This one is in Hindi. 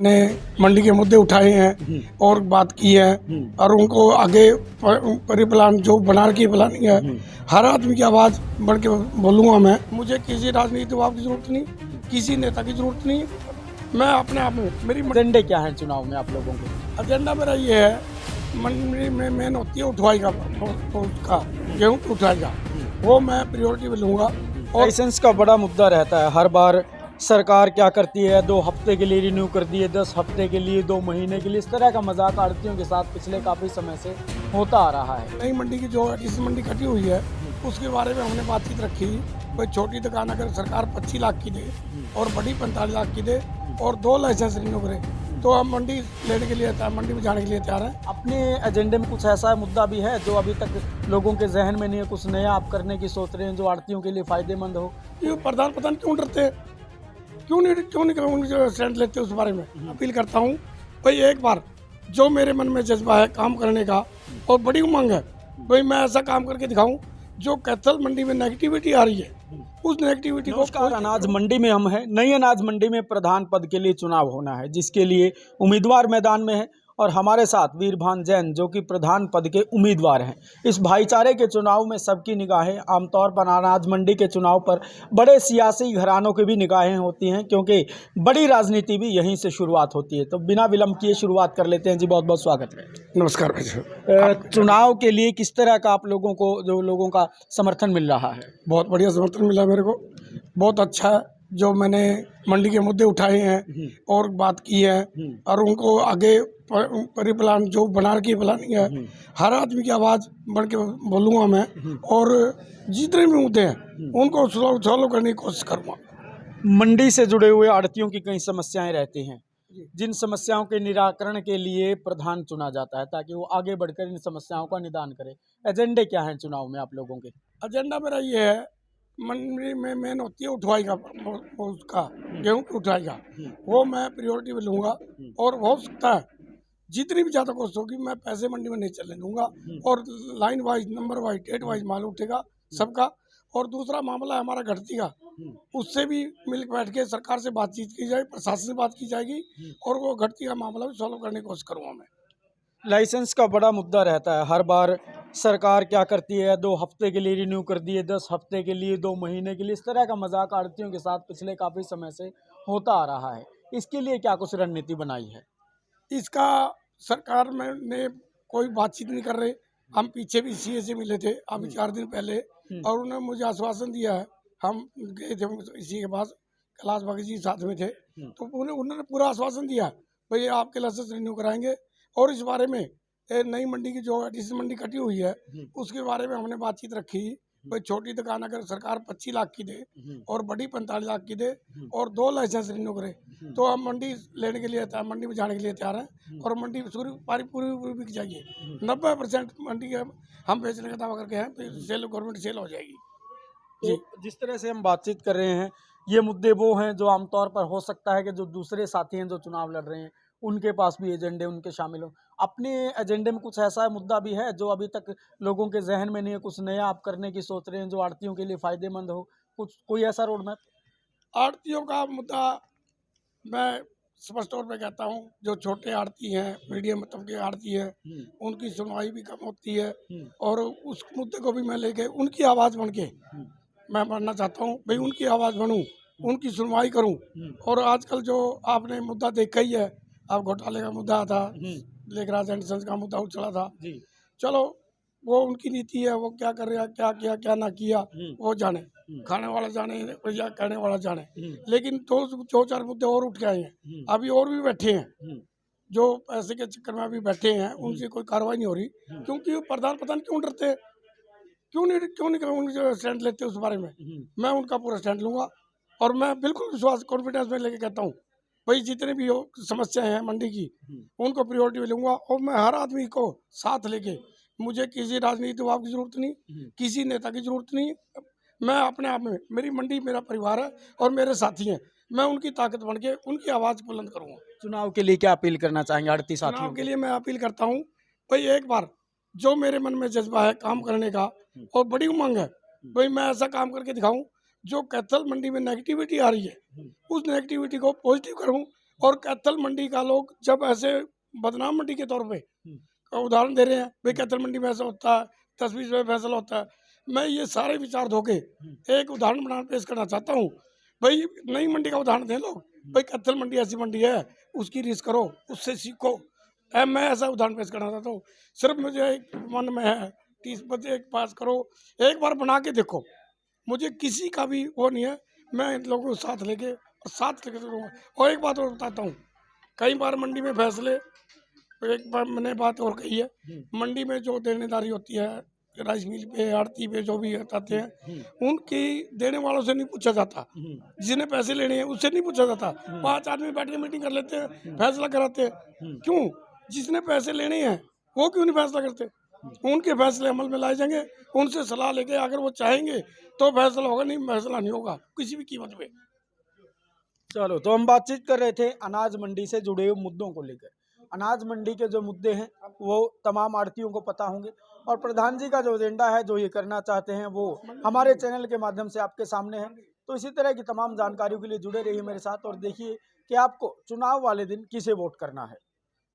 ने मंडी के मुद्दे उठाए हैं और बात की है और उनको आगे परिप्लान जो बना की प्लानिंग है, हर आदमी की आवाज़ बढ़ के बोलूँगा मैं। मुझे किसी राजनीति दबाव की ज़रूरत नहीं, किसी नेता की ज़रूरत नहीं। मैं अपने आप में मेरी एजेंडे क्या है चुनाव में आप लोगों के? एजेंडा मेरा ये है, मंडी में मेन होती है उठवाई का गेहूँ उठाई का, वो मैं प्रियोरिटी में लूँगा। और लाइसेंस का बड़ा मुद्दा रहता है हर बार। सरकार क्या करती है, 2 हफ्ते के लिए रिन्यू कर दिए, 10 हफ्ते के लिए, 2 महीने के लिए, इस तरह का मजाक आड़तियों के साथ पिछले काफ़ी समय से होता आ रहा है। नई मंडी की जो इस मंडी कटी हुई है उसके बारे में हमने बातचीत रखी। कोई छोटी दुकान अगर सरकार 25 लाख की दे और बड़ी 45 लाख की दे और 2 लाइसेंस रिन्यू करे तो हम मंडी लेने के लिए मंडी में जाने के लिए तैयार हैं। अपने एजेंडे में कुछ ऐसा मुद्दा भी है जो अभी तक लोगों के जहन में नहीं है, कुछ नया आप करने की सोच रहे हैं जो आड़तियों के लिए फायदेमंद हो? ये प्रधान पता क्यों डरते हैं, क्यों नहीं उनके स्टैंड लेते उस बारे में अपील करता हूँ। भाई एक बार जो मेरे मन में जज्बा है काम करने का और बड़ी उमंग है, भाई मैं ऐसा काम करके दिखाऊं जो कैथल मंडी में नेगेटिविटी आ रही है उस नेगेटिविटी को। अनाज मंडी में हम हैं, नई अनाज मंडी में प्रधान पद के लिए चुनाव होना है जिसके लिए उम्मीदवार मैदान में है और हमारे साथ वीरभान जैन जो कि प्रधान पद के उम्मीदवार हैं। इस भाईचारे के चुनाव में सबकी निगाहें आमतौर पर अनाज मंडी के चुनाव पर बड़े सियासी घरानों की भी निगाहें होती हैं क्योंकि बड़ी राजनीति भी यहीं से शुरुआत होती है। तो बिना विलंब किए शुरुआत कर लेते हैं। जी बहुत बहुत स्वागत है। नमस्कार भाई। चुनाव के लिए किस तरह का आप लोगों को जो लोगों का समर्थन मिल रहा है? बहुत बढ़िया समर्थन मिला मेरे को, बहुत अच्छा है। जो मैंने मंडी के मुद्दे उठाए हैं और बात की है और उनको आगे परिप्लान जो बना की प्लानिंग है, हर आदमी की आवाज़ बढ़ के बोलूँगा मैं और जितने भी मुद्दे हैं उनको सॉल्व करने की कोशिश करूँगा। मंडी से जुड़े हुए आड़तियों की कई समस्याएं रहती हैं, जिन समस्याओं के निराकरण के लिए प्रधान चुना जाता है ताकि वो आगे बढ़कर इन समस्याओं का निदान करे। एजेंडे क्या है चुनाव में आप लोगों के? एजेंडा मेरा ये है, मंडी में मेन होती है उठवाई का उसका गेहूँ की उठाई का, वो मैं प्रियोरिटी में लूँगा और हो सकता है जितनी भी ज़्यादा कोशिश होगी मैं पैसे मंडी में नहीं चलने दूँगा और line wise number wise date wise माल उठेगा सबका। और दूसरा मामला है हमारा घटती का, उससे भी मिल बैठ के सरकार से बातचीत की जाए, प्रशासन से बात की जाएगी और वो घटती का मामला भी सॉल्व करने की कोशिश करूँगा मैं। लाइसेंस का बड़ा मुद्दा रहता है हर बार। सरकार क्या करती है, 2 हफ्ते के लिए रिन्यू कर दिए, 10 हफ्ते के लिए, 2 महीने के लिए, इस तरह का मजाक आड़तियों के साथ पिछले काफ़ी समय से होता आ रहा है। इसके लिए क्या कुछ रणनीति बनाई है? इसका सरकार में ने कोई बातचीत नहीं कर रहे। हम पीछे भी सीए से मिले थे अभी 4 दिन पहले और उन्होंने मुझे आश्वासन दिया है। हम गए थे इसी के पास, कैलाश भगत जी साथ में थे, तो उन्होंने पूरा आश्वासन दिया भाई आपके लाइसेंस रिन्यू कराएंगे। और इस बारे में नई मंडी की जो इस मंडी कटी हुई है उसके बारे में हमने बातचीत रखी। कोई छोटी दुकान अगर सरकार 25 लाख की दे और बड़ी 45 लाख की दे और 2 लाइसेंस रिन्यू करे तो हम मंडी लेने के लिए मंडी में जाने के लिए तैयार हैं और मंडी पूरी बिक जाएगी। 90% मंडी के हम बेचने का दावा करके हैं, तो सेल गवर्नमेंट सेल हो जाएगी। जी, जिस तरह से हम बातचीत कर रहे हैं ये मुद्दे वो हैं जो आमतौर पर हो सकता है कि जो दूसरे साथी हैं जो चुनाव लड़ रहे हैं उनके पास भी एजेंडे उनके शामिल हो। अपने एजेंडे में कुछ ऐसा मुद्दा भी है जो अभी तक लोगों के जहन में नहीं है, कुछ नया आप करने की सोच रहे हैं जो आड़तियों के लिए फायदेमंद हो? कुछ कोई ऐसा रोड मैप? आड़तियों का मुद्दा मैं स्पष्ट तौर पे कहता हूँ, जो छोटे आड़ती हैं, मीडियम मतलब के आड़ती है, उनकी सुनवाई भी कम होती है और उस मुद्दे को भी मैं लेके उनकी आवाज़ बन के मैं बनना चाहता हूँ। भाई उनकी आवाज़ बनूँ, उनकी सुनवाई करूँ। और आजकल जो आपने मुद्दा देखा ही है, आप घोटाले का मुद्दा था, लेखराज एंड सन्स का मुद्दा चला था। चलो वो उनकी नीति है, वो क्या कर रहा है, क्या किया क्या ना किया वो जाने, खाने वाला जाने या कहने वाला जाने। लेकिन दो चार मुद्दे और उठ के आए हैं, अभी और भी बैठे हैं जो पैसे के चक्कर में अभी बैठे हैं, उनसे कोई कार्रवाई नहीं हो रही क्योंकि प्रधान पता नहीं क्यों डरते हैं, क्यों नहीं उनके स्टैंड लेते उस बारे में। मैं उनका पूरा स्टैंड लूँगा और मैं बिल्कुल विश्वास कॉन्फिडेंस में लेके कहता हूँ भाई जितने भी समस्याएं हैं मंडी की उनको प्रियोरिटी में लूँगा और मैं हर आदमी को साथ लेके, मुझे किसी राजनीति दबाव की ज़रूरत नहीं, किसी नेता की ज़रूरत नहीं। मैं अपने आप में, मेरी मंडी मेरा परिवार है और मेरे साथी हैं, मैं उनकी ताकत बन के उनकी आवाज़ बुलंद करूँगा। चुनाव के लिए क्या अपील करना चाहेंगे आड़ती साथियों? चुनाव के लिए मैं अपील करता हूँ भाई एक बार जो मेरे मन में जज्बा है काम करने का और बड़ी उमंग है, भाई मैं ऐसा काम करके दिखाऊं जो कैथल मंडी में नेगेटिविटी आ रही है उस नेगेटिविटी को पॉजिटिव करूं और कैथल मंडी का लोग जब ऐसे बदनाम मंडी के तौर पे उदाहरण दे रहे हैं, भाई कैथल मंडी में ऐसा होता है, 10-20 रुपये फैसला होता है। मैं ये सारे विचार धोके एक उदाहरण बना पेश करना चाहता हूँ। भाई नई मंडी का उदाहरण दें लोग, भाई कैथल मंडी ऐसी मंडी है, उसकी रीस करो, उससे सीखो। मैं ऐसा उदाहरण पेश करना चाहता हूँ। सिर्फ मुझे एक मन में है 30 बजे एक पास करो, एक बार बना के देखो। मुझे किसी का भी वो नहीं है, मैं इन लोगों को साथ लेके चलूँगा। और एक बात और बताता हूँ, कई बार मंडी में फैसले, एक बार मैंने बात और कही है, मंडी में जो देनेदारी होती है राइस मिल पे, आड़ती पे जो भी आते हैं, उनकी देने वालों से नहीं पूछा जाता, जिन्हें पैसे लेने हैं उससे नहीं पूछा जाता। 5 आदमी बैठ के मीटिंग कर लेते हैं, फैसला कराते हैं। क्यों? जिसने पैसे लेने हैं वो क्यों नहीं फैसला करते? उनके फैसले अमल में लाए जाएंगे, उनसे सलाह लेके अगर वो चाहेंगे तो फैसला होगा, नहीं फैसला नहीं होगा किसी भी कीमत पे। चलो, तो हम बातचीत कर रहे थे अनाज मंडी से जुड़े हुए मुद्दों को लेकर। अनाज मंडी के जो मुद्दे हैं वो तमाम आड़तियों को पता होंगे, और प्रधान जी का जो एजेंडा है, जो ये करना चाहते हैं, वो हमारे चैनल के माध्यम से आपके सामने है। तो इसी तरह की तमाम जानकारियों के लिए जुड़े रहिए मेरे साथ और देखिए कि आपको चुनाव वाले दिन किसे वोट करना है।